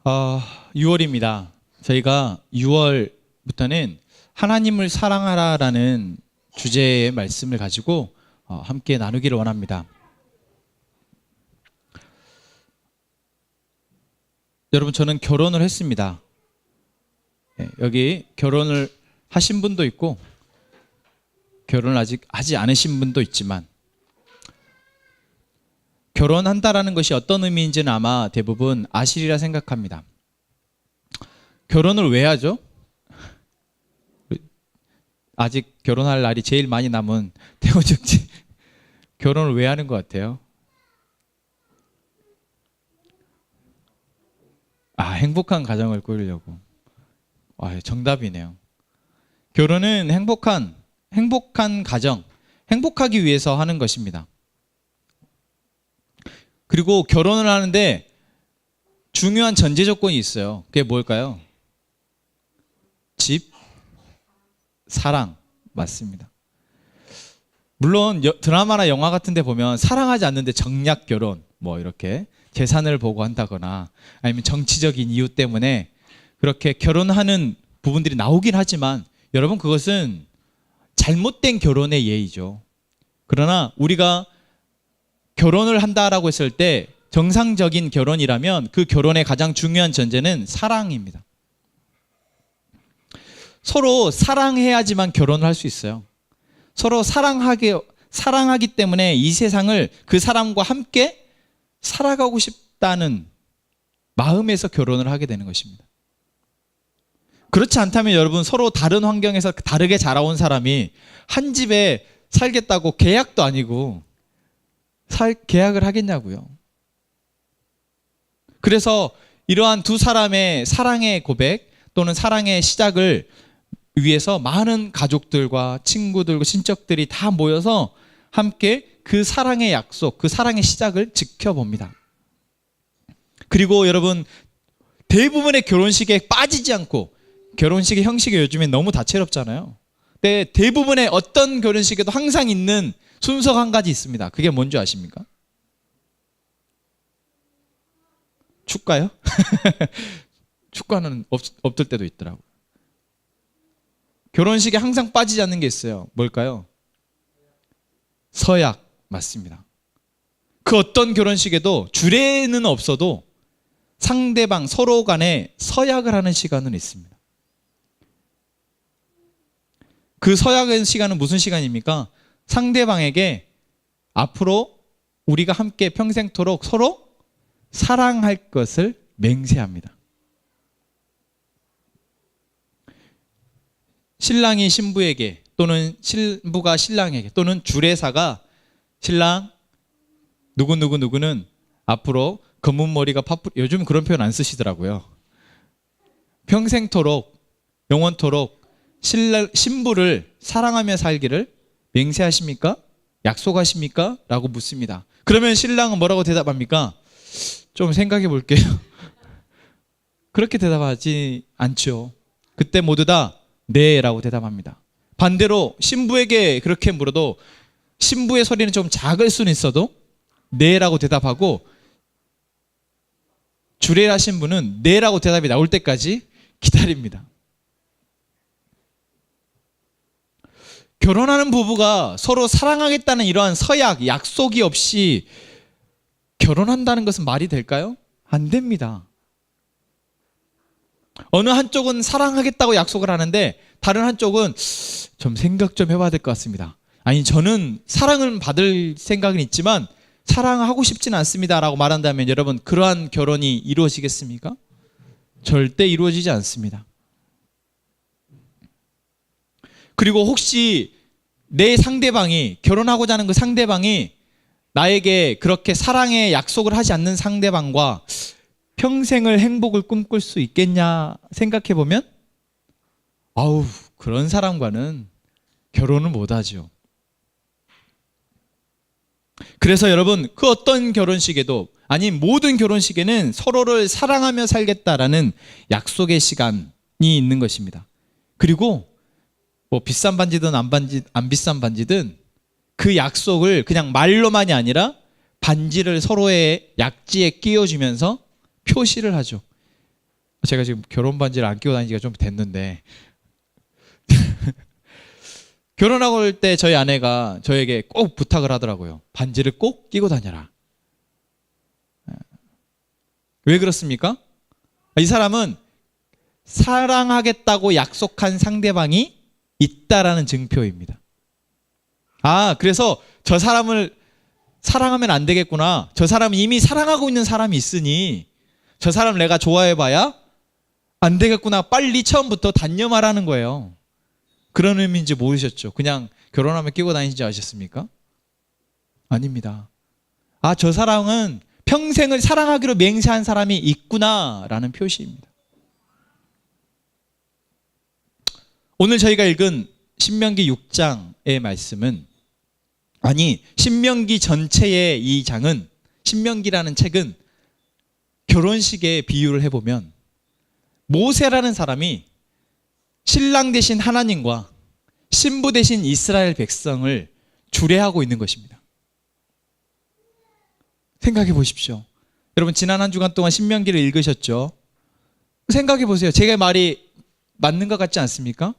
6월입니다. 저희가 6월부터는 하나님을 사랑하라라는 주제의 말씀을 가지고 함께 나누기를 원합니다. 여러분, 저는 결혼을 했습니다. 여기 결혼을 하신 분도 있고 결혼을 아직 하지 않으신 분도 있지만, 결혼한다라는 것이 어떤 의미인지는 아마 대부분 아시리라 생각합니다. 결혼을 왜 하죠? 아직 결혼할 날이 제일 많이 남은 태호적지 결혼을 왜 하는 것 같아요? 행복한 가정을 꾸리려고. 정답이네요. 결혼은 행복한 가정, 행복하기 위해서 하는 것입니다. 그리고 결혼을 하는데 중요한 전제 조건이 있어요. 그게 뭘까요? 집, 사랑. 맞습니다. 물론 드라마나 영화 같은 데 보면 사랑하지 않는데 정략 결혼, 이렇게 재산을 보고 한다거나 아니면 정치적인 이유 때문에 그렇게 결혼하는 부분들이 나오긴 하지만, 여러분, 그것은 잘못된 결혼의 예이죠. 그러나 우리가 결혼을 한다라고 했을 때 정상적인 결혼이라면 그 결혼의 가장 중요한 전제는 사랑입니다. 서로 사랑해야지만 결혼을 할 수 있어요. 서로 사랑하기 때문에 이 세상을 그 사람과 함께 살아가고 싶다는 마음에서 결혼을 하게 되는 것입니다. 그렇지 않다면 여러분, 서로 다른 환경에서 다르게 자라온 사람이 한 집에 살겠다고 계약도 아니고 계약을 하겠냐고요. 그래서 이러한 두 사람의 사랑의 고백 또는 사랑의 시작을 위해서 많은 가족들과 친구들과 친척들이 다 모여서 함께 그 사랑의 약속, 그 사랑의 시작을 지켜봅니다. 그리고 여러분, 대부분의 결혼식에 빠지지 않고, 결혼식의 형식이 요즘에 너무 다채롭잖아요. 근데 대부분의 어떤 결혼식에도 항상 있는 순서가 한 가지 있습니다. 그게 뭔지 아십니까? 축가요? 축가는 없을 때도 있더라고요. 결혼식에 항상 빠지지 않는 게 있어요. 뭘까요? 서약. 맞습니다. 그 어떤 결혼식에도 주례는 없어도 상대방 서로 간에 서약을 하는 시간은 있습니다. 그 서약의 시간은 무슨 시간입니까? 상대방에게 앞으로 우리가 함께 평생토록 서로 사랑할 것을 맹세합니다. 신랑이 신부에게 또는 신부가 신랑에게 또는 주례사가 신랑 누구는 앞으로 검은 머리가 요즘 그런 표현 안 쓰시더라고요. 평생토록 영원토록 신부를 사랑하며 살기를 맹세하십니까? 약속하십니까? 라고 묻습니다. 그러면 신랑은 뭐라고 대답합니까? 좀 생각해 볼게요. 그렇게 대답하지 않죠. 그때 모두 다 네 라고 대답합니다. 반대로 신부에게 그렇게 물어도 신부의 소리는 좀 작을 수는 있어도 네 라고 대답하고, 주례하신 분은 네 라고 대답이 나올 때까지 기다립니다. 결혼하는 부부가 서로 사랑하겠다는 이러한 서약, 약속이 없이 결혼한다는 것은 말이 될까요? 안 됩니다. 어느 한쪽은 사랑하겠다고 약속을 하는데 다른 한쪽은 좀 생각 좀 해봐야 될 것 같습니다. 아니, 저는 사랑을 받을 생각은 있지만 사랑하고 싶지는 않습니다 라고 말한다면, 여러분, 그러한 결혼이 이루어지겠습니까? 절대 이루어지지 않습니다. 그리고 혹시 내 상대방이, 결혼하고자 하는 그 상대방이 나에게 그렇게 사랑의 약속을 하지 않는 상대방과 평생을 행복을 꿈꿀 수 있겠냐 생각해 보면, 그런 사람과는 결혼을 못하죠. 그래서 여러분, 그 어떤 결혼식에도, 아니 모든 결혼식에는 서로를 사랑하며 살겠다라는 약속의 시간이 있는 것입니다. 그리고 비싼 반지든 안 비싼 반지든 그 약속을 그냥 말로만이 아니라 반지를 서로의 약지에 끼워주면서 표시를 하죠. 제가 지금 결혼 반지를 안 끼고 다닌 지가 좀 됐는데 결혼하고 올 때 저희 아내가 저에게 꼭 부탁을 하더라고요. 반지를 꼭 끼고 다녀라. 왜 그렇습니까? 이 사람은 사랑하겠다고 약속한 상대방이 있다라는 증표입니다. 그래서 저 사람을 사랑하면 안 되겠구나. 저 사람은 이미 사랑하고 있는 사람이 있으니 저 사람 내가 좋아해봐야 안 되겠구나. 빨리 처음부터 단념하라는 거예요. 그런 의미인지 모르셨죠? 그냥 결혼하면 끼고 다니시지 않으셨습니까? 아닙니다. 저 사람은 평생을 사랑하기로 맹세한 사람이 있구나라는 표시입니다. 오늘 저희가 읽은 신명기 6장의 말씀은 신명기 전체의 이 장은, 신명기라는 책은 결혼식에 비유를 해보면 모세라는 사람이 신랑 대신 하나님과 신부 대신 이스라엘 백성을 주례하고 있는 것입니다. 생각해 보십시오. 여러분 지난 한 주간 동안 신명기를 읽으셨죠? 생각해 보세요. 제가 말이 맞는 것 같지 않습니까?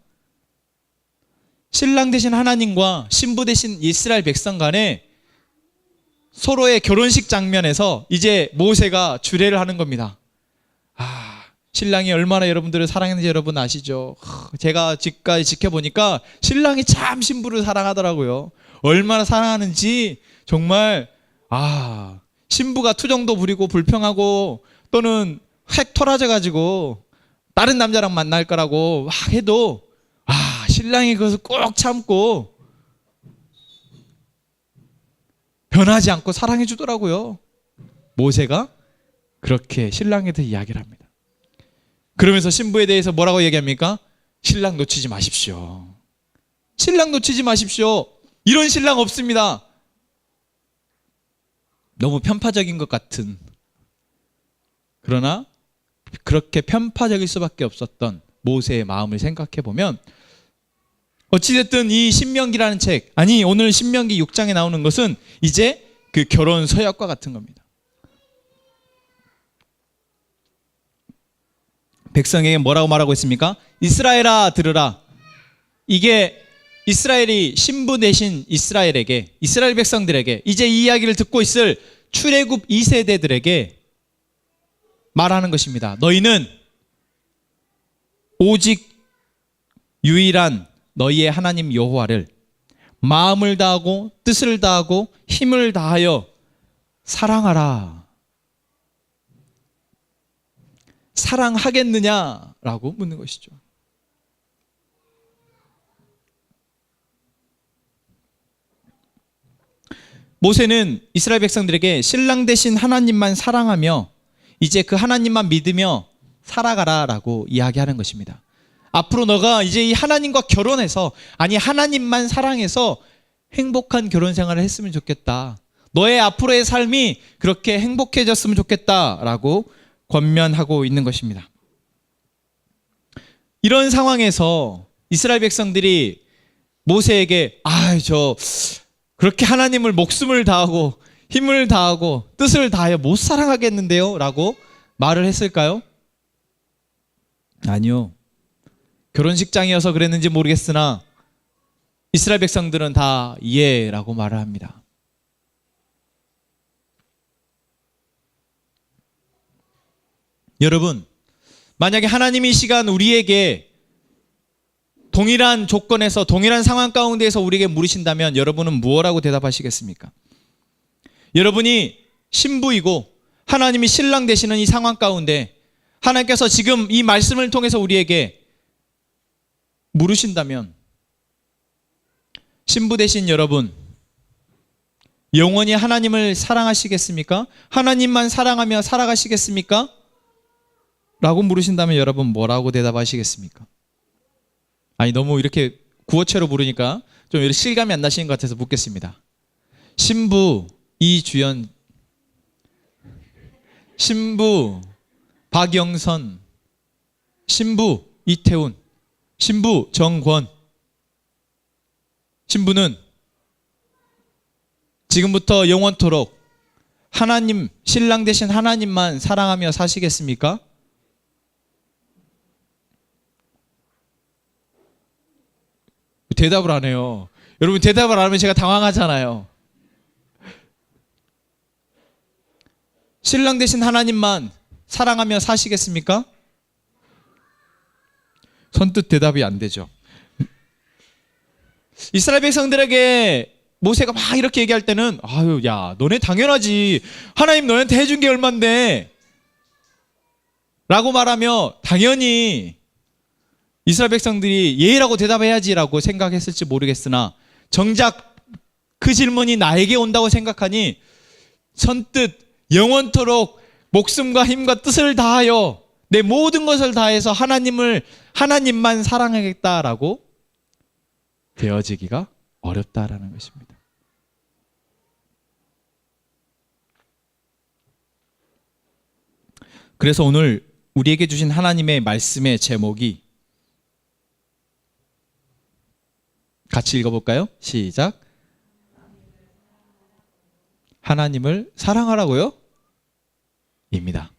신랑 대신 하나님과 신부 대신 이스라엘 백성 간에 서로의 결혼식 장면에서 이제 모세가 주례를 하는 겁니다. 신랑이 얼마나 여러분들을 사랑했는지 여러분 아시죠? 제가 지금까지 지켜보니까 신랑이 참 신부를 사랑하더라고요. 얼마나 사랑하는지 정말 신부가 투정도 부리고 불평하고 또는 획 토라져가지고 다른 남자랑 만날 거라고 막 해도 신랑이 그것을 꼭 참고 변하지 않고 사랑해 주더라고요. 모세가 그렇게 신랑에 대해 이야기를 합니다. 그러면서 신부에 대해서 뭐라고 얘기합니까? 신랑 놓치지 마십시오. 신랑 놓치지 마십시오. 이런 신랑 없습니다. 너무 편파적인 것 같은, 그러나 그렇게 편파적일 수밖에 없었던 모세의 마음을 생각해 보면 어찌됐든 이 신명기라는 책, 오늘 신명기 6장에 나오는 것은 이제 그 결혼 서약과 같은 겁니다. 백성에게 뭐라고 말하고 있습니까? 이스라엘아 들으라. 이게 이스라엘이 신부 대신 이스라엘에게, 이스라엘 백성들에게, 이제 이 이야기를 듣고 있을 출애굽 2세대들에게 말하는 것입니다. 너희는 오직 유일한 너희의 하나님 여호와를 마음을 다하고 뜻을 다하고 힘을 다하여 사랑하라. 사랑하겠느냐라고 묻는 것이죠. 모세는 이스라엘 백성들에게 신랑 대신 하나님만 사랑하며 이제 그 하나님만 믿으며 살아가라라고 이야기하는 것입니다. 앞으로 너가 이제 이 하나님과 결혼해서, 하나님만 사랑해서 행복한 결혼 생활을 했으면 좋겠다. 너의 앞으로의 삶이 그렇게 행복해졌으면 좋겠다라고 권면하고 있는 것입니다. 이런 상황에서 이스라엘 백성들이 모세에게 그렇게 하나님을 목숨을 다하고 힘을 다하고 뜻을 다하여 못 사랑하겠는데요? 라고 말을 했을까요? 아니요. 결혼식장이어서 그랬는지 모르겠으나 이스라엘 백성들은 다 예라고 말을 합니다. 여러분, 만약에 하나님이 이 시간 우리에게 동일한 조건에서 동일한 상황 가운데에서 우리에게 물으신다면 여러분은 무엇라고 대답하시겠습니까? 여러분이 신부이고 하나님이 신랑 되시는 이 상황 가운데 하나님께서 지금 이 말씀을 통해서 우리에게 물으신다면 신부 되신 여러분, 영원히 하나님을 사랑하시겠습니까? 하나님만 사랑하며 살아가시겠습니까? 라고 물으신다면 여러분 뭐라고 대답하시겠습니까? 너무 이렇게 구어체로 물으니까 좀 이렇게 실감이 안 나시는 것 같아서 묻겠습니다. 신부 이주연, 신부 박영선, 신부 이태훈, 신부 정권. 신부는 지금부터 영원토록 하나님, 신랑 되신 하나님만 사랑하며 사시겠습니까? 대답을 안 해요. 여러분 대답을 안 하면 제가 당황하잖아요. 신랑 되신 하나님만 사랑하며 사시겠습니까? 선뜻 대답이 안 되죠. 이스라엘 백성들에게 모세가 막 이렇게 얘기할 때는 아유 야 너네 당연하지. 하나님 너네한테 해준 게 얼만데 라고 말하며 당연히 이스라엘 백성들이 예라고 대답해야지라고 생각했을지 모르겠으나 정작 그 질문이 나에게 온다고 생각하니 선뜻 영원토록 목숨과 힘과 뜻을 다하여 내 모든 것을 다해서 하나님만 사랑하겠다라고 되어지기가 어렵다라는 것입니다. 그래서 오늘 우리에게 주신 하나님의 말씀의 제목이 같이 읽어볼까요? 시작. 하나님을 사랑하라고요? 입니다.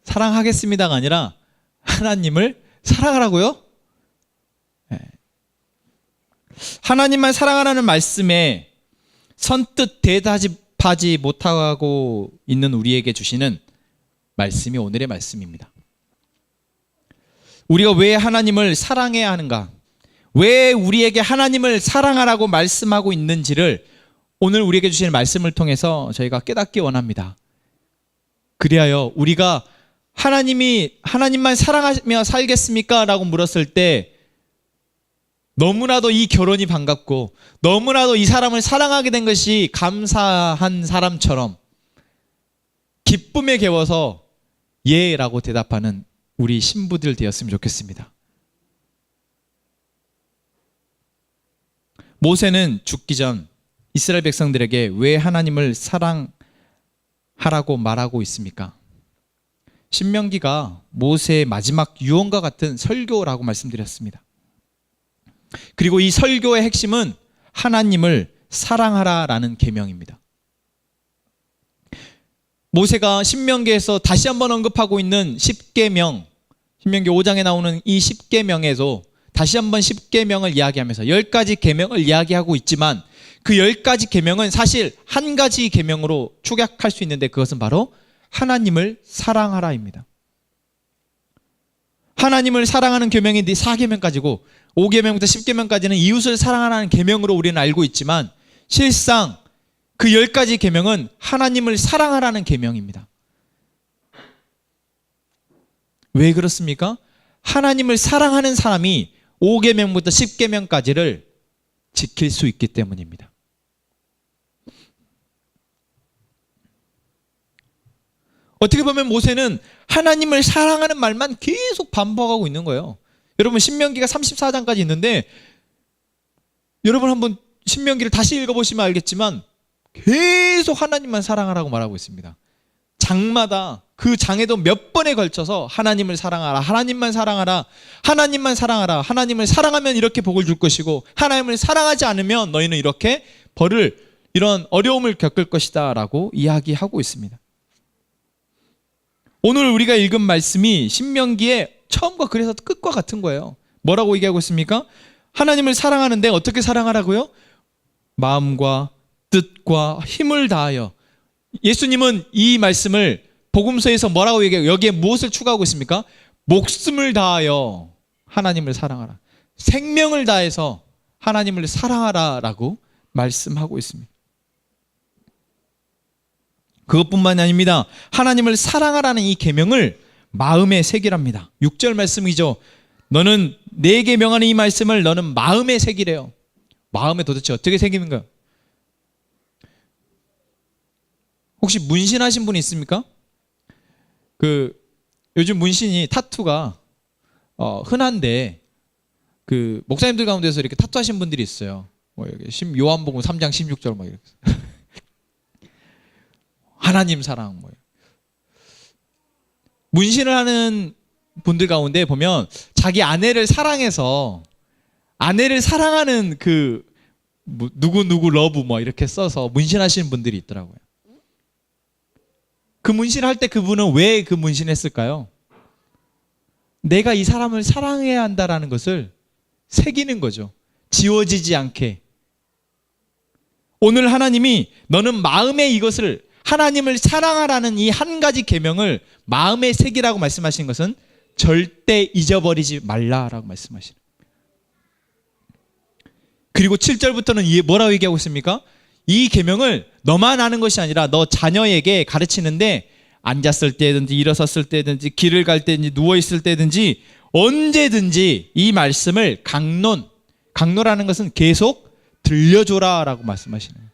사랑하겠습니다가 아니라 하나님을 사랑하라고요? 네. 하나님만 사랑하라는 말씀에 선뜻 대답하지 못하고 있는 우리에게 주시는 말씀이 오늘의 말씀입니다. 우리가 왜 하나님을 사랑해야 하는가? 왜 우리에게 하나님을 사랑하라고 말씀하고 있는지를 오늘 우리에게 주시는 말씀을 통해서 저희가 깨닫기 원합니다. 그리하여 우리가 하나님만 사랑하며 살겠습니까? 라고 물었을 때 너무나도 이 결혼이 반갑고 너무나도 이 사람을 사랑하게 된 것이 감사한 사람처럼 기쁨에 겨워서 예라고 대답하는 우리 신부들 되었으면 좋겠습니다. 모세는 죽기 전 이스라엘 백성들에게 왜 하나님을 사랑하라고 말하고 있습니까? 신명기가 모세의 마지막 유언과 같은 설교라고 말씀드렸습니다. 그리고 이 설교의 핵심은 하나님을 사랑하라라는 계명입니다. 모세가 신명기에서 다시 한번 언급하고 있는 10계명, 신명기 5장에 나오는 이 10계명에도 다시 한번 10계명을 이야기하면서 10가지 계명을 이야기하고 있지만 그 10가지 계명은 사실 한 가지 계명으로 축약할 수 있는데 그것은 바로 하나님을 사랑하라입니다. 하나님을 사랑하는 계명이 4계명까지고 5계명부터 10계명까지는 이웃을 사랑하라는 계명으로 우리는 알고 있지만 실상 그 10가지 계명은 하나님을 사랑하라는 계명입니다. 왜 그렇습니까? 하나님을 사랑하는 사람이 5계명부터 10계명까지를 지킬 수 있기 때문입니다. 어떻게 보면 모세는 하나님을 사랑하는 말만 계속 반복하고 있는 거예요. 여러분 신명기가 34장까지 있는데 여러분 한번 신명기를 다시 읽어보시면 알겠지만 계속 하나님만 사랑하라고 말하고 있습니다. 장마다 그 장에도 몇 번에 걸쳐서 하나님을 사랑하라, 하나님만 사랑하라, 하나님만 사랑하라, 하나님을 사랑하면 이렇게 복을 줄 것이고 하나님을 사랑하지 않으면 너희는 이렇게 이런 어려움을 겪을 것이다 라고 이야기하고 있습니다. 오늘 우리가 읽은 말씀이 신명기의 처음과 그래서 끝과 같은 거예요. 뭐라고 얘기하고 있습니까? 하나님을 사랑하는데 어떻게 사랑하라고요? 마음과 뜻과 힘을 다하여. 예수님은 이 말씀을 복음서에서 뭐라고 얘기해요? 여기에 무엇을 추가하고 있습니까? 목숨을 다하여 하나님을 사랑하라. 생명을 다해서 하나님을 사랑하라 라고 말씀하고 있습니다. 그것뿐만이 아닙니다. 하나님을 사랑하라는 이 계명을 마음에 새기랍니다. 6절 말씀이죠. 너는 내게 명하는 이 말씀을 너는 마음에 새기래요. 마음에 도대체 어떻게 새기는가? 혹시 문신하신 분 있습니까? 요즘 문신이 타투가 흔한데 목사님들 가운데서 이렇게 타투하신 분들이 있어요. 요한복음 3장 16절 막 이렇게 하나님 사랑 문신을 하는 분들 가운데 보면 자기 아내를 사랑해서 아내를 사랑하는 누구 러브 이렇게 써서 문신하시는 분들이 있더라고요. 그 문신을 할 때 그분은 왜 그 문신을 했을까요? 내가 이 사람을 사랑해야 한다라는 것을 새기는 거죠. 지워지지 않게. 오늘 하나님이 너는 마음에 이것을, 하나님을 사랑하라는 이 한 가지 계명을 마음에 새기라고 말씀하신 것은 절대 잊어버리지 말라라고 말씀하시는. 그리고 7절부터는 뭐라고 얘기하고 있습니까? 이 계명을 너만 아는 것이 아니라 너 자녀에게 가르치는데 앉았을 때든지 일어섰을 때든지 길을 갈 때든지 누워있을 때든지 언제든지 이 말씀을 강론라는 것은 계속 들려줘라 라고 말씀하시는 거예요.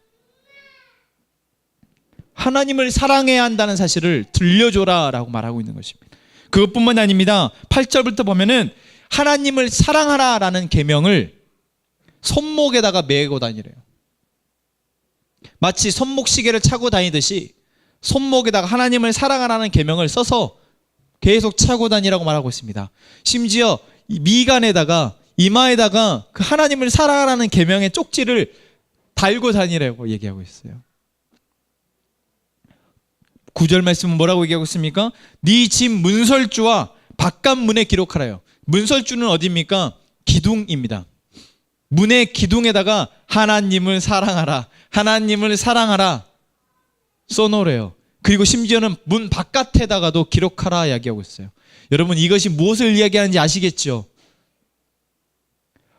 하나님을 사랑해야 한다는 사실을 들려줘라 라고 말하고 있는 것입니다. 그것뿐만 아닙니다. 8절부터 보면은 하나님을 사랑하라 라는 계명을 손목에다가 메고 다니래요. 마치 손목시계를 차고 다니듯이 손목에다가 하나님을 사랑하라는 계명을 써서 계속 차고 다니라고 말하고 있습니다. 심지어 미간에다가, 이마에다가 그 하나님을 사랑하라는 계명의 쪽지를 달고 다니라고 얘기하고 있어요. 9절 말씀은 뭐라고 얘기하고 있습니까? 네 집 문설주와 바깥문에 기록하라요. 문설주는 어디입니까? 기둥입니다. 문의 기둥에다가 하나님을 사랑하라, 하나님을 사랑하라 써놓으래요. 그리고 심지어는 문 바깥에다가도 기록하라 이야기하고 있어요. 여러분, 이것이 무엇을 이야기하는지 아시겠죠?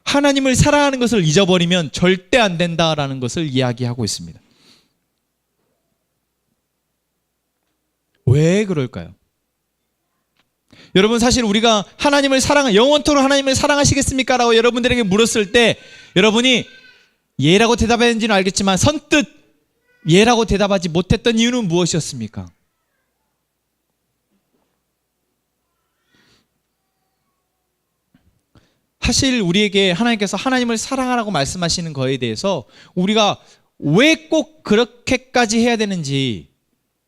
하나님을 사랑하는 것을 잊어버리면 절대 안 된다라는 것을 이야기하고 있습니다. 왜 그럴까요? 여러분, 사실 우리가 하나님을 영원토록 하나님을 사랑하시겠습니까? 라고 여러분들에게 물었을 때 여러분이 예라고 대답했는지는 알겠지만 선뜻 예라고 대답하지 못했던 이유는 무엇이었습니까? 사실 우리에게 하나님께서 하나님을 사랑하라고 말씀하시는 거에 대해서 우리가 왜 꼭 그렇게까지 해야 되는지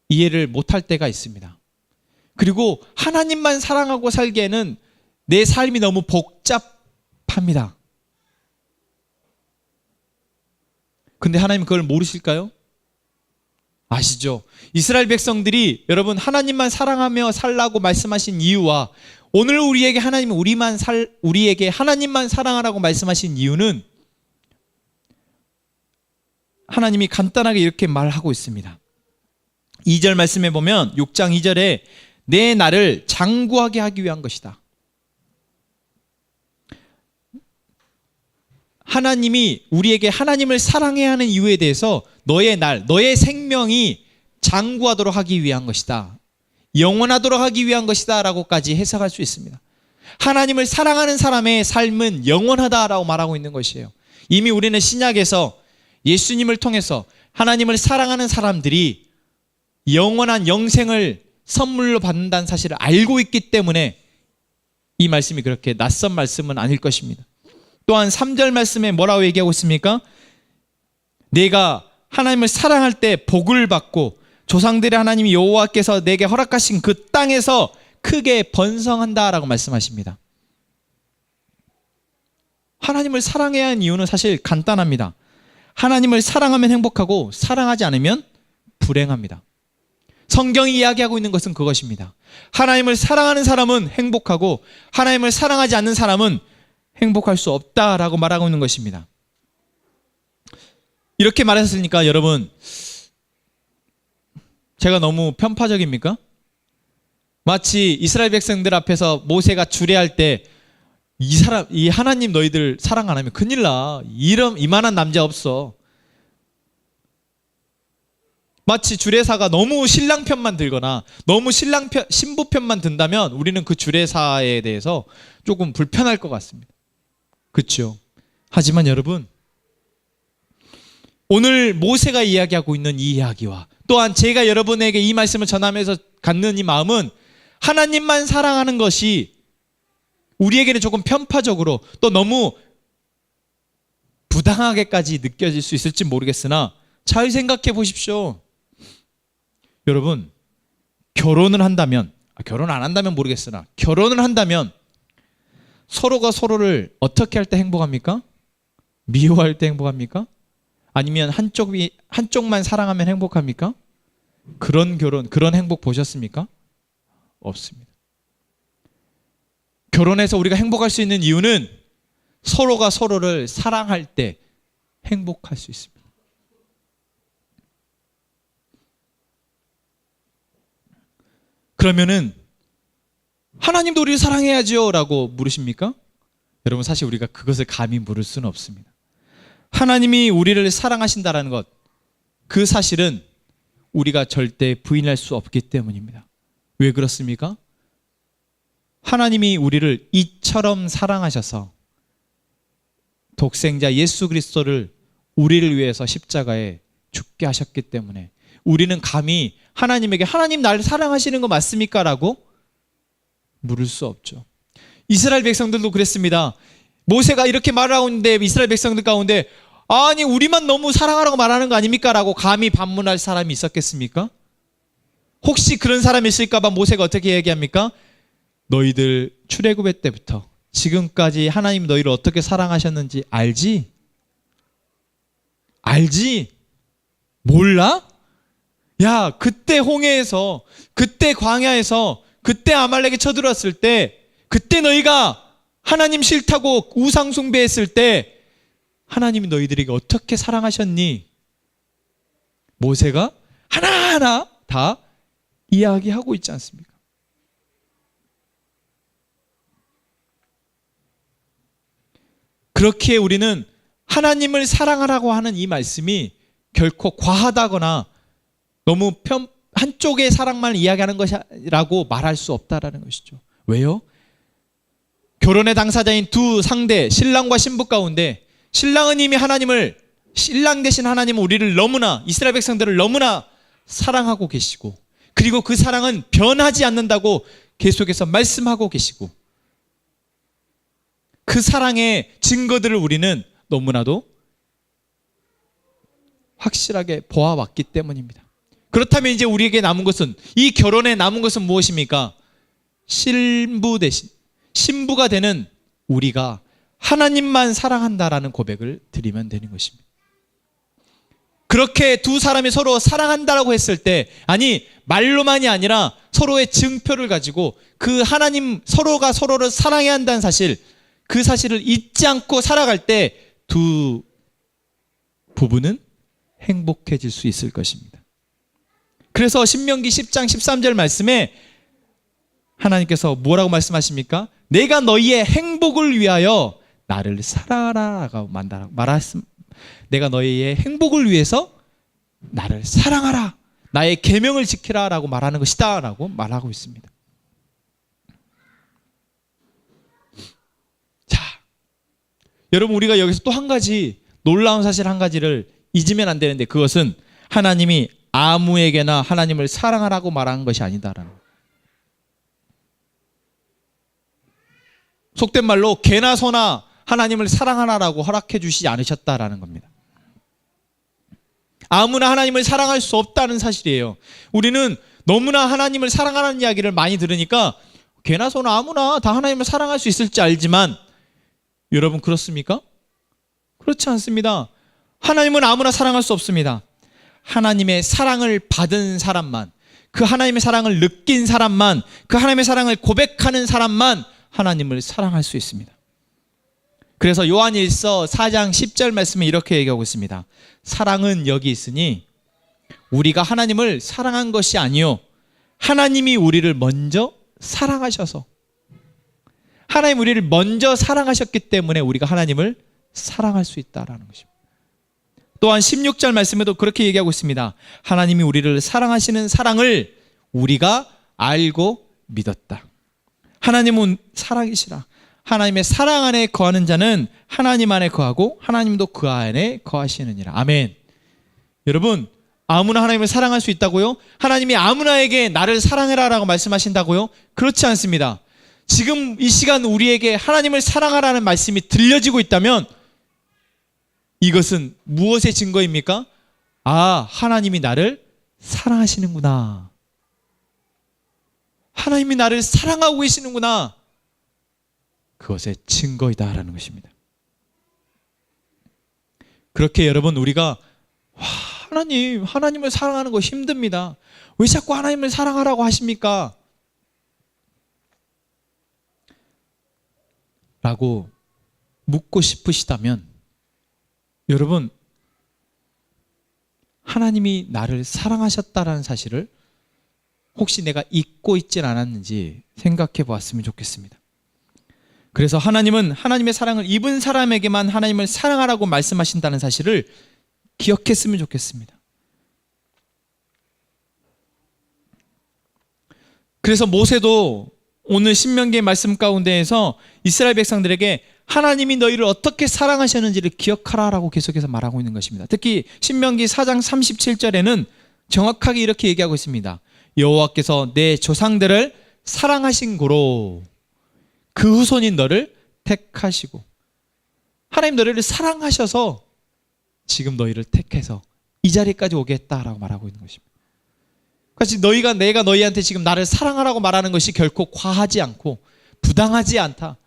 이해를 못할 때가 있습니다. 그리고 하나님만 사랑하고 살기에는 내 삶이 너무 복잡합니다. 근데 하나님 그걸 모르실까요? 아시죠? 이스라엘 백성들이 여러분 하나님만 사랑하며 살라고 말씀하신 이유와 오늘 우리에게 우리에게 하나님만 사랑하라고 말씀하신 이유는 하나님이 간단하게 이렇게 말하고 있습니다. 2절 말씀에 보면 6장 2절에 내 나를 장구하게 하기 위한 것이다. 하나님이 우리에게 하나님을 사랑해야 하는 이유에 대해서 너의 생명이 장구하도록 하기 위한 것이다. 영원하도록 하기 위한 것이다 라고까지 해석할 수 있습니다. 하나님을 사랑하는 사람의 삶은 영원하다라고 말하고 있는 것이에요. 이미 우리는 신약에서 예수님을 통해서 하나님을 사랑하는 사람들이 영원한 영생을 선물로 받는다는 사실을 알고 있기 때문에 이 말씀이 그렇게 낯선 말씀은 아닐 것입니다. 또한 3절 말씀에 뭐라고 얘기하고 있습니까? 내가 하나님을 사랑할 때 복을 받고 조상들의 하나님 여호와께서 내게 허락하신 그 땅에서 크게 번성한다라고 말씀하십니다. 하나님을 사랑해야 하는 이유는 사실 간단합니다. 하나님을 사랑하면 행복하고 사랑하지 않으면 불행합니다. 성경이 이야기하고 있는 것은 그것입니다. 하나님을 사랑하는 사람은 행복하고 하나님을 사랑하지 않는 사람은 행복할 수 없다라고 말하고 있는 것입니다. 이렇게 말했으니까 여러분, 제가 너무 편파적입니까? 마치 이스라엘 백성들 앞에서 모세가 주례할 때 이 하나님 너희들 사랑 안 하면 큰일 나. 이만한 남자 없어. 마치 주례사가 너무 신랑 편만 들거나 너무 신부 편만 든다면 우리는 그 주례사에 대해서 조금 불편할 것 같습니다. 그렇죠? 하지만 여러분, 오늘 모세가 이야기하고 있는 이 이야기와 또한 제가 여러분에게 이 말씀을 전하면서 갖는 이 마음은 하나님만 사랑하는 것이 우리에게는 조금 편파적으로 또 너무 부당하게까지 느껴질 수 있을지 모르겠으나 잘 생각해 보십시오. 여러분, 결혼을 한다면, 결혼 안 한다면 모르겠으나 결혼을 한다면 서로가 서로를 어떻게 할 때 행복합니까? 미워할 때 행복합니까? 아니면 한쪽만 사랑하면 행복합니까? 그런 결혼, 그런 행복 보셨습니까? 없습니다. 결혼해서 우리가 행복할 수 있는 이유는 서로가 서로를 사랑할 때 행복할 수 있습니다. 그러면은 하나님도 우리를 사랑해야지요 라고 물으십니까? 여러분, 사실 우리가 그것을 감히 물을 수는 없습니다. 하나님이 우리를 사랑하신다라는 것, 그 사실은 우리가 절대 부인할 수 없기 때문입니다. 왜 그렇습니까? 하나님이 우리를 이처럼 사랑하셔서 독생자 예수 그리스도를 우리를 위해서 십자가에 죽게 하셨기 때문에 우리는 감히 하나님에게 하나님 나를 사랑하시는 거 맞습니까? 라고 물을 수 없죠. 이스라엘 백성들도 그랬습니다. 모세가 이렇게 말을 하고 있는데 이스라엘 백성들 가운데 아니 우리만 너무 사랑하라고 말하는 거 아닙니까? 라고 감히 반문할 사람이 있었겠습니까? 혹시 그런 사람이 있을까 봐 모세가 어떻게 얘기합니까? 너희들 출애굽의 때부터 지금까지 하나님 너희를 어떻게 사랑하셨는지 알지? 알지? 몰라? 야, 그때 홍해에서, 그때 광야에서, 그때 아말렉에 쳐들어왔을 때, 그때 너희가 하나님 싫다고 우상 숭배했을 때 하나님이 너희들에게 어떻게 사랑하셨니? 모세가 하나하나 다 이야기하고 있지 않습니까? 그렇기에 우리는 하나님을 사랑하라고 하는 이 말씀이 결코 과하다거나 너무 한쪽의 사랑만 이야기하는 것이라고 말할 수 없다라는 것이죠. 왜요? 결혼의 당사자인 두 상대, 신랑과 신부 가운데 신랑은 이미 신랑 대신 하나님은 우리를 너무나, 이스라엘 백성들을 너무나 사랑하고 계시고, 그리고 그 사랑은 변하지 않는다고 계속해서 말씀하고 계시고, 그 사랑의 증거들을 우리는 너무나도 확실하게 보아왔기 때문입니다. 그렇다면 이제 우리에게 남은 것은, 이 결혼에 남은 것은 무엇입니까? 신부가 되는 우리가 하나님만 사랑한다라는 고백을 드리면 되는 것입니다. 그렇게 두 사람이 서로 사랑한다라고 했을 때, 아니 말로만이 아니라 서로의 증표를 가지고 그 하나님, 서로가 서로를 사랑해야 한다는 사실, 그 사실을 잊지 않고 살아갈 때 두 부부는 행복해질 수 있을 것입니다. 그래서 신명기 10장 13절 말씀에 하나님께서 뭐라고 말씀하십니까? 내가 너희의 행복을 위하여 나를 사랑하라고 내가 너희의 행복을 위해서 나를 사랑하라, 나의 계명을 지키라 라고 말하는 것이다 라고 말하고 있습니다. 자, 여러분, 우리가 여기서 또 한 가지 놀라운 사실 한 가지를 잊으면 안 되는데, 그것은 하나님이 아무에게나 하나님을 사랑하라고 말하는 것이 아니다라는, 속된 말로 개나 소나 하나님을 사랑하라고 허락해 주시지 않으셨다라는 겁니다. 아무나 하나님을 사랑할 수 없다는 사실이에요. 우리는 너무나 하나님을 사랑하라는 이야기를 많이 들으니까 개나 소나 아무나 다 하나님을 사랑할 수 있을지 알지만, 여러분 그렇습니까? 그렇지 않습니다. 하나님은 아무나 사랑할 수 없습니다. 하나님의 사랑을 받은 사람만, 그 하나님의 사랑을 느낀 사람만, 그 하나님의 사랑을 고백하는 사람만 하나님을 사랑할 수 있습니다. 그래서 요한일서 4장 10절 말씀에 이렇게 얘기하고 있습니다. 사랑은 여기 있으니 우리가 하나님을 사랑한 것이 아니요 하나님이 우리를 먼저 사랑하셔서, 하나님 우리를 먼저 사랑하셨기 때문에 우리가 하나님을 사랑할 수 있다라는 것입니다. 또한 16절 말씀에도 그렇게 얘기하고 있습니다. 하나님이 우리를 사랑하시는 사랑을 우리가 알고 믿었다. 하나님은 사랑이시라. 하나님의 사랑 안에 거하는 자는 하나님 안에 거하고 하나님도 그 안에 거하시느니라. 아멘. 여러분, 아무나 하나님을 사랑할 수 있다고요? 하나님이 아무나에게 나를 사랑해라라고 말씀하신다고요? 그렇지 않습니다. 지금 이 시간 우리에게 하나님을 사랑하라는 말씀이 들려지고 있다면 이것은 무엇의 증거입니까? 아, 하나님이 나를 사랑하시는구나. 하나님이 나를 사랑하고 계시는구나. 그것의 증거이다라는 것입니다. 그렇게 여러분, 우리가 하나님을 사랑하는 거 힘듭니다. 왜 자꾸 하나님을 사랑하라고 하십니까? 라고 묻고 싶으시다면 여러분, 하나님이 나를 사랑하셨다라는 사실을 혹시 내가 잊고 있진 않았는지 생각해 보았으면 좋겠습니다. 그래서 하나님은 하나님의 사랑을 입은 사람에게만 하나님을 사랑하라고 말씀하신다는 사실을 기억했으면 좋겠습니다. 그래서 모세도 오늘 신명기의 말씀 가운데에서 이스라엘 백성들에게 하나님이 너희를 어떻게 사랑하셨는지를 기억하라라고 계속해서 말하고 있는 것입니다. 특히 신명기 4장 37절에는 정확하게 이렇게 얘기하고 있습니다. 여호와께서 내 조상들을 사랑하신 고로 그 후손인 너를 택하시고, 하나님 너희를 사랑하셔서 지금 너희를 택해서 이 자리까지 오게 했다라고 말하고 있는 것입니다. 그러니까 내가 너희한테 지금 나를 사랑하라고 말하는 것이 결코 과하지 않고 부당하지 않다.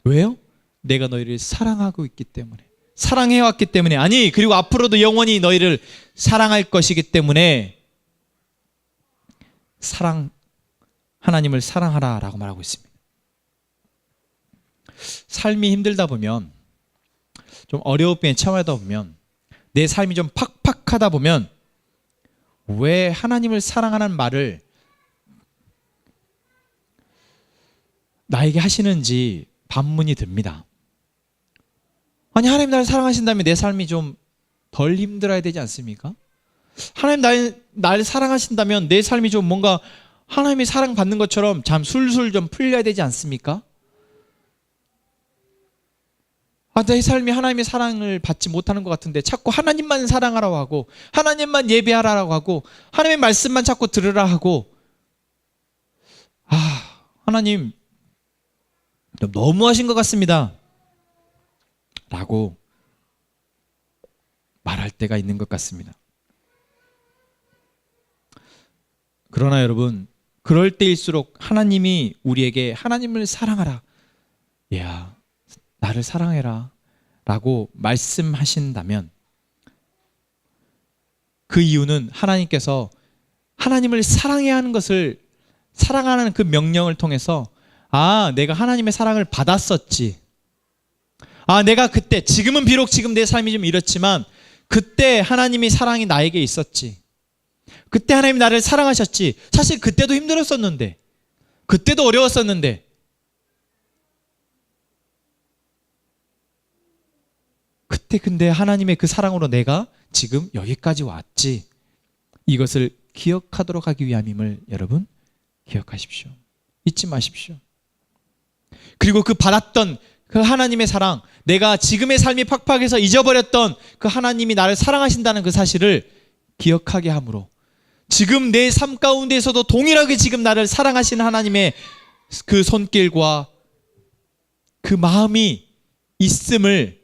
왜요? 내가 너희를 사랑하고 있기 때문에, 사랑해왔기 때문에, 아니 그리고 앞으로도 영원히 너희를 사랑할 것이기 때문에 하나님을 사랑하라 라고 말하고 있습니다. 삶이 힘들다 보면, 좀 어려움에 처하다 보면, 내 삶이 좀 팍팍하다 보면 왜 하나님을 사랑하는 말을 나에게 하시는지 반문이 듭니다. 아니 하나님 나를 사랑하신다면 내 삶이 좀 덜 힘들어야 되지 않습니까? 하나님 나를 사랑하신다면 내 삶이 좀 뭔가 하나님의 사랑받는 것처럼 참 술술 좀 풀려야 되지 않습니까? 내 삶이 하나님의 사랑을 받지 못하는 것 같은데 자꾸 하나님만 사랑하라고 하고 하나님만 예배하라고 하고 하나님의 말씀만 자꾸 들으라 하고, 하나님 너무하신 것 같습니다 라고 말할 때가 있는 것 같습니다. 그러나 여러분, 그럴 때일수록 하나님이 우리에게 하나님을 사랑하라, 야 나를 사랑해라 라고 말씀하신다면 그 이유는 하나님께서 하나님을 사랑해야 하는 것을, 사랑하는 그 명령을 통해서 내가 하나님의 사랑을 받았었지, 내가 그때, 지금은 비록 지금 내 삶이 좀 이렇지만 그때 하나님의 사랑이 나에게 있었지, 그때 하나님 나를 사랑하셨지, 사실 그때도 힘들었었는데, 그때도 어려웠었는데, 그때 근데 하나님의 그 사랑으로 내가 지금 여기까지 왔지, 이것을 기억하도록 하기 위함임을 여러분 기억하십시오. 잊지 마십시오. 그리고 그 받았던 그 하나님의 사랑, 내가 지금의 삶이 팍팍해서 잊어버렸던 그 하나님이 나를 사랑하신다는 그 사실을 기억하게 함으로 지금 내 삶 가운데에서도 동일하게 지금 나를 사랑하시는 하나님의 그 손길과 그 마음이 있음을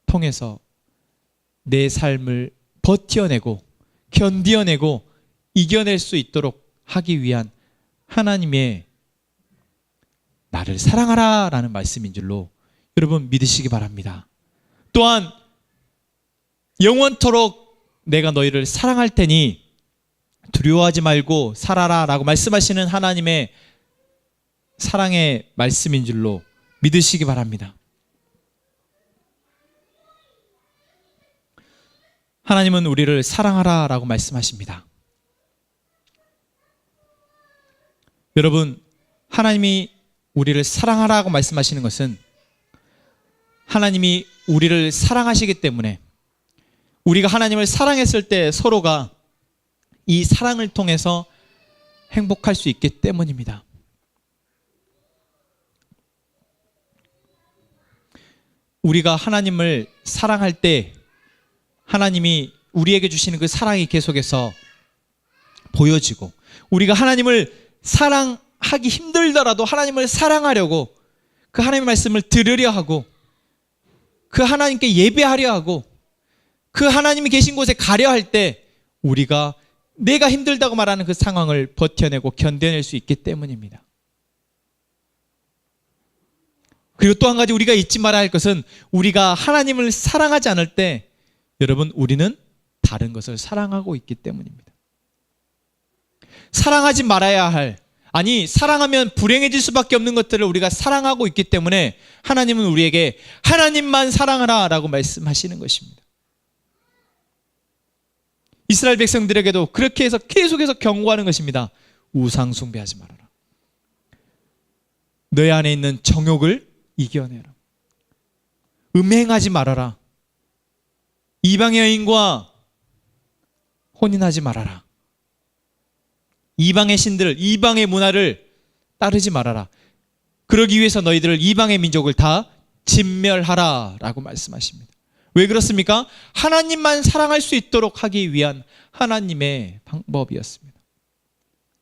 통해서 내 삶을 버텨내고 견디어내고 이겨낼 수 있도록 하기 위한 하나님의 나를 사랑하라 라는 말씀인 줄로 여러분 믿으시기 바랍니다. 또한 영원토록 내가 너희를 사랑할 테니 두려워하지 말고 살아라 라고 말씀하시는 하나님의 사랑의 말씀인 줄로 믿으시기 바랍니다. 하나님은 우리를 사랑하라 라고 말씀하십니다. 여러분, 하나님이 우리를 사랑하라고 말씀하시는 것은 하나님이 우리를 사랑하시기 때문에, 우리가 하나님을 사랑했을 때 서로가 이 사랑을 통해서 행복할 수 있기 때문입니다. 우리가 하나님을 사랑할 때 하나님이 우리에게 주시는 그 사랑이 계속해서 보여지고, 우리가 하나님을 사랑하기 힘들더라도 하나님을 사랑하려고 그 하나님의 말씀을 들으려 하고 그 하나님께 예배하려 하고 그 하나님이 계신 곳에 가려 할 때 우리가 내가 힘들다고 말하는 그 상황을 버텨내고 견뎌낼 수 있기 때문입니다. 그리고 또 한 가지 우리가 잊지 말아야 할 것은, 우리가 하나님을 사랑하지 않을 때 여러분 우리는 다른 것을 사랑하고 있기 때문입니다. 사랑하지 말아야 할, 아니, 사랑하면 불행해질 수밖에 없는 것들을 우리가 사랑하고 있기 때문에 하나님은 우리에게 하나님만 사랑하라 라고 말씀하시는 것입니다. 이스라엘 백성들에게도 그렇게 해서 계속해서 경고하는 것입니다. 우상 숭배하지 말아라. 너희 안에 있는 정욕을 이겨내라. 음행하지 말아라. 이방의 여인과 혼인하지 말아라. 이방의 신들, 이방의 문화를 따르지 말아라. 그러기 위해서 너희들을 이방의 민족을 다 진멸하라 라고 말씀하십니다. 왜 그렇습니까? 하나님만 사랑할 수 있도록 하기 위한 하나님의 방법이었습니다.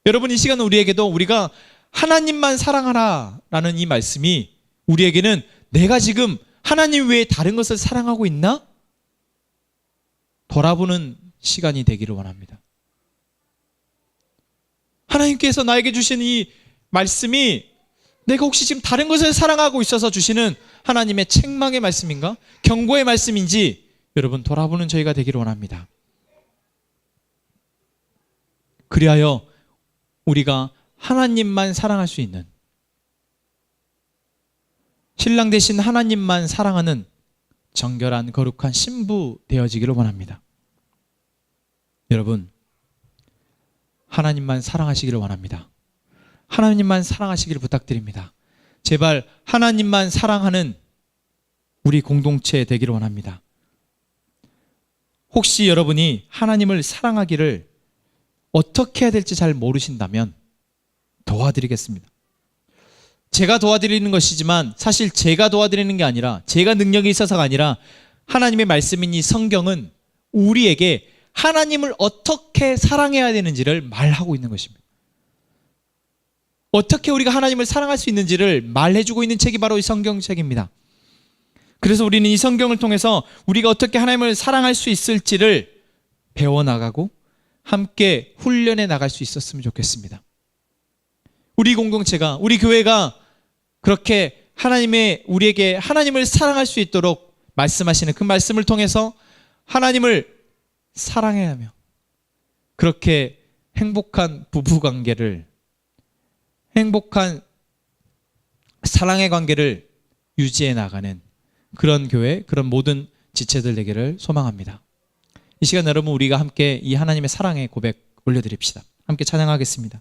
여러분, 이 시간 우리에게도 우리가 하나님만 사랑하라 라는 이 말씀이 우리에게는 내가 지금 하나님 외에 다른 것을 사랑하고 있나? 돌아보는 시간이 되기를 원합니다. 하나님께서 나에게 주신 이 말씀이 내가 혹시 지금 다른 것을 사랑하고 있어서 주시는 하나님의 책망의 말씀인가? 경고의 말씀인지 여러분 돌아보는 저희가 되기를 원합니다. 그리하여 우리가 하나님만 사랑할 수 있는, 신랑 대신 하나님만 사랑하는 정결한 거룩한 신부 되어지기를 원합니다. 여러분, 하나님만 사랑하시기를 원합니다. 하나님만 사랑하시기를 부탁드립니다. 제발 하나님만 사랑하는 우리 공동체 되기를 원합니다. 혹시 여러분이 하나님을 사랑하기를 어떻게 해야 될지 잘 모르신다면 도와드리겠습니다. 제가 도와드리는 것이지만 사실 제가 도와드리는 게 아니라, 제가 능력이 있어서가 아니라 하나님의 말씀인 이 성경은 우리에게 하나님을 어떻게 사랑해야 되는지를 말하고 있는 것입니다. 어떻게 우리가 하나님을 사랑할 수 있는지를 말해주고 있는 책이 바로 이 성경책입니다. 그래서 우리는 이 성경을 통해서 우리가 어떻게 하나님을 사랑할 수 있을지를 배워나가고 함께 훈련해 나갈 수 있었으면 좋겠습니다. 우리 공동체가, 우리 교회가 그렇게 우리에게 하나님을 사랑할 수 있도록 말씀하시는 그 말씀을 통해서 하나님을 사랑해야 하며 그렇게 행복한 부부관계를, 행복한 사랑의 관계를 유지해 나가는 그런 교회, 그런 모든 지체들 되기를 소망합니다. 이 시간 여러분, 우리가 함께 이 하나님의 사랑의 고백 올려드립시다. 함께 찬양하겠습니다.